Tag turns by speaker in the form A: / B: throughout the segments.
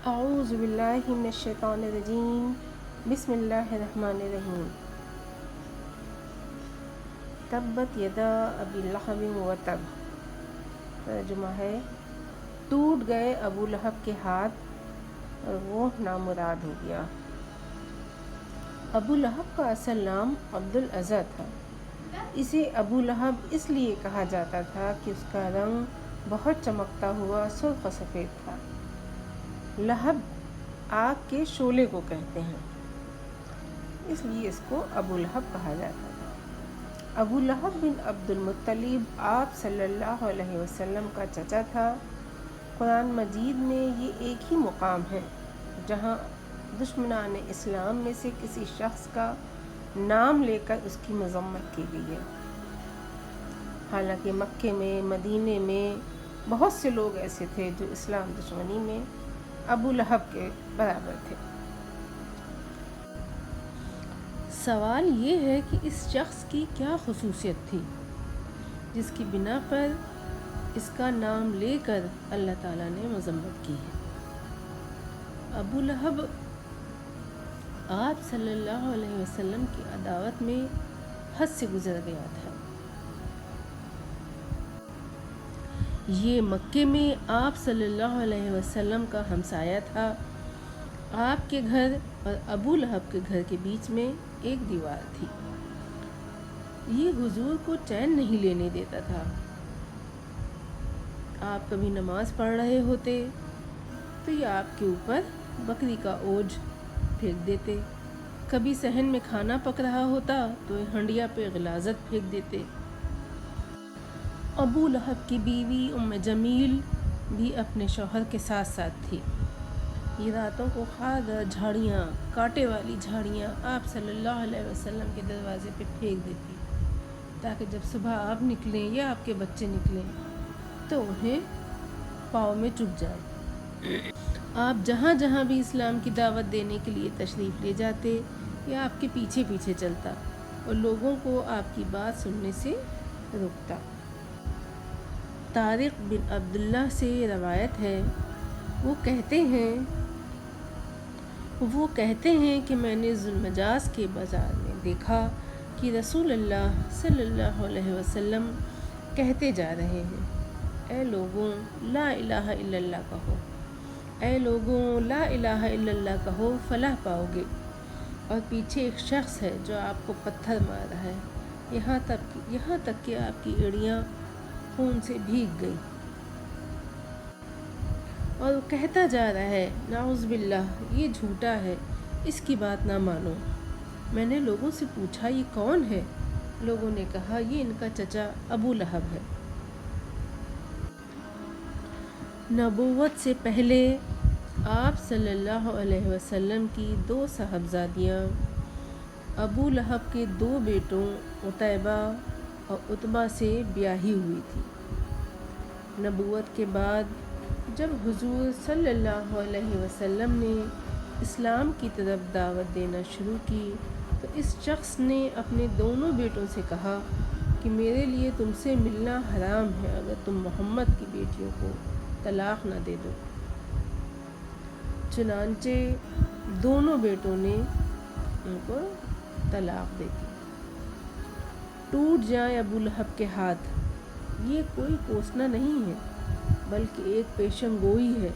A: اعوذ باللہ من الشیطان الرجیم بسم اللہ الرحمن الرحیم تبت یدا ابی لہب وتب۔ ترجمہ ہے ٹوٹ گئے ابو لہب کے ہاتھ اور وہ نامراد ہو گیا۔ ابو لہب کا اصل نام عبد العزیٰ تھا۔ اسے ابو لہب اس لیے کہا جاتا تھا کہ اس کا رنگ بہت چمکتا ہوا سرخ و سفید تھا۔ لہب آگ کے شعلے کو کہتے ہیں، اس لیے اس کو ابو لہب کہا جاتا تھا۔ ابو لہب بن عبد المطلب آپ صلی اللہ علیہ وسلم کا چچا تھا۔ قرآن مجید میں یہ ایک ہی مقام ہے جہاں دشمنان اسلام میں سے کسی شخص کا نام لے کر اس کی مذمت کی گئی ہے۔ حالانکہ مکے میں، مدینے میں بہت سے لوگ ایسے تھے جو اسلام دشمنی میں ابو لہب کے برابر تھے۔ سوال یہ ہے کہ اس شخص کی کیا خصوصیت تھی جس کی بنا پر اس کا نام لے کر اللہ تعالیٰ نے مذمت کی ہے۔ ابو لہب آپ صلی اللہ علیہ وسلم کی عداوت میں حد سے گزر گیا تھا۔ یہ مکے میں آپ صلی اللہ علیہ وسلم کا ہمسایہ تھا۔ آپ کے گھر اور ابو لہب کے گھر کے بیچ میں ایک دیوار تھی۔ یہ حضور کو چین نہیں لینے دیتا تھا۔ آپ کبھی نماز پڑھ رہے ہوتے تو یہ آپ کے اوپر بکری کا اوج پھینک دیتے، کبھی صحن میں کھانا پک رہا ہوتا تو یہ ہنڈیا پہ غلاظت پھینک دیتے۔ ابو لہب کی بیوی ام جمیل بھی اپنے شوہر کے ساتھ ساتھ تھی۔ یہ راتوں کو خار جھاڑیاں، کانٹے والی جھاڑیاں آپ صلی اللہ علیہ وسلم کے دروازے پہ پھینک دیتی تاکہ جب صبح آپ نکلیں یا آپ کے بچے نکلیں تو انہیں پاؤں میں چبھ جائے۔ آپ جہاں جہاں بھی اسلام کی دعوت دینے کے لیے تشریف لے جاتے یا آپ کے پیچھے پیچھے چلتا اور لوگوں کو آپ کی بات سننے سے روکتا۔ طارق بن عبداللہ سے روایت ہے، وہ کہتے ہیں کہ میں نے ذوالمجاز کے بازار میں دیکھا کہ رسول اللہ صلی اللہ علیہ وسلم کہتے جا رہے ہیں، اے لوگوں لا الہ الا اللہ کہو، اے لوگوں لا الہ الا اللہ کہو فلاح پاؤ گے، اور پیچھے ایک شخص ہے جو آپ کو پتھر مار رہا ہے یہاں تک کہ آپ کی ایڑیاں خون سے بھیگ گئی، اور وہ کہتا جا رہا ہے نعوذ باللہ یہ جھوٹا ہے، اس کی بات نہ مانو۔ میں نے لوگوں سے پوچھا یہ کون ہے؟ لوگوں نے کہا یہ ان کا چچا ابو لہب ہے۔ نبوت سے پہلے آپ صلی اللہ علیہ وسلم کی 2 صاحبزادیاں ابو لہب کے 2 بیٹوں عتیبہ اور عتبہ سے بیاہی ہوئی تھی۔ نبوت کے بعد جب حضور صلی اللہ علیہ وسلم نے اسلام کی طرف دعوت دینا شروع کی تو اس شخص نے اپنے دونوں بیٹوں سے کہا کہ میرے لیے تم سے ملنا حرام ہے اگر تم محمد کی بیٹیوں کو طلاق نہ دے دو۔ چنانچہ دونوں بیٹوں نے ان کو طلاق دے دی۔ ٹوٹ جائیں ابو لہب کے ہاتھ، یہ کوئی کوسنا نہیں ہے بلکہ ایک پیشن گوئی ہے۔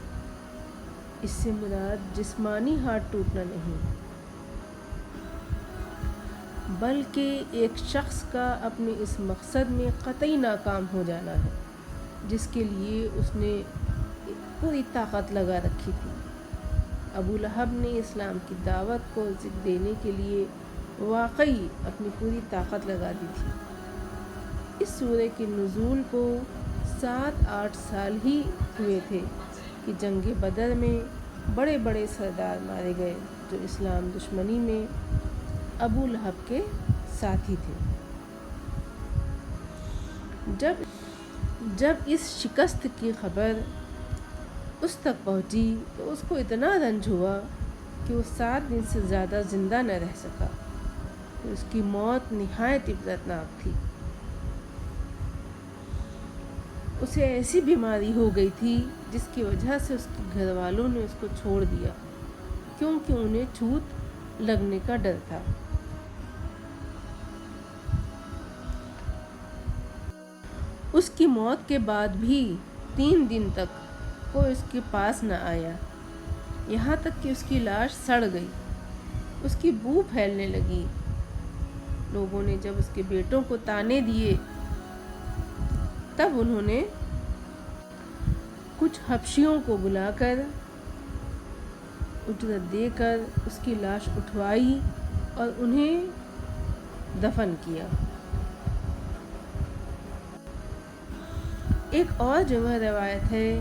A: اس سے مراد جسمانی ہاتھ ٹوٹنا نہیں بلکہ ایک شخص کا اپنے اس مقصد میں قطعی ناکام ہو جانا ہے جس کے لیے اس نے پوری طاقت لگا رکھی تھی۔ ابو لہب نے اسلام کی دعوت کو ذکر دینے کے لیے واقعی اپنی پوری طاقت لگا دی تھی۔ اس سورہ کے نزول کو 7-8 سال ہی ہوئے تھے کہ جنگ بدر میں بڑے بڑے سردار مارے گئے جو اسلام دشمنی میں ابو لہب کے ساتھی تھے۔ جب اس شکست کی خبر اس تک پہنچی تو اس کو اتنا رنج ہوا کہ وہ 7 دن سے زیادہ زندہ نہ رہ سکا۔ اس کی موت نہایت عبرتناک تھی۔ اسے ایسی بیماری ہو گئی تھی جس کی وجہ سے اس کے گھر والوں نے اس کو چھوڑ دیا، کیونکہ انہیں چھوت لگنے کا ڈر تھا۔ اس کی موت کے بعد بھی 3 دن تک کوئی اس کے پاس نہ آیا، یہاں تک کہ اس کی لاش سڑ گئی، اس کی بو پھیلنے لگی۔ لوگوں نے جب اس کے بیٹوں کو طعنے دیے تب انہوں نے کچھ حبشیوں کو بلا کر اجرت دے کر اس کی لاش اٹھوائی اور انہیں دفن کیا۔ ایک اور جگہ روایت ہے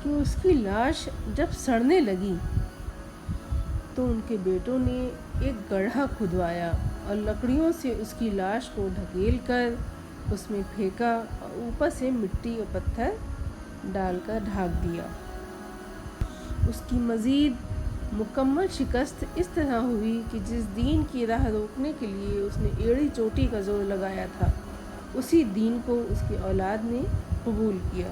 A: کہ اس کی لاش جب سڑنے لگی تو ان کے بیٹوں نے ایک گڑھا کھدوایا اور لکڑیوں سے اس کی لاش کو ڈھکیل کر اس میں پھینکا اور اوپر سے مٹی اور پتھر ڈال کر ڈھانپ دیا۔ اس کی مزید مکمل شکست اس طرح ہوئی کہ جس دین کی راہ روکنے کے لیے اس نے ایڑی چوٹی کا زور لگایا تھا، اسی دین کو اس کی اولاد نے قبول کیا۔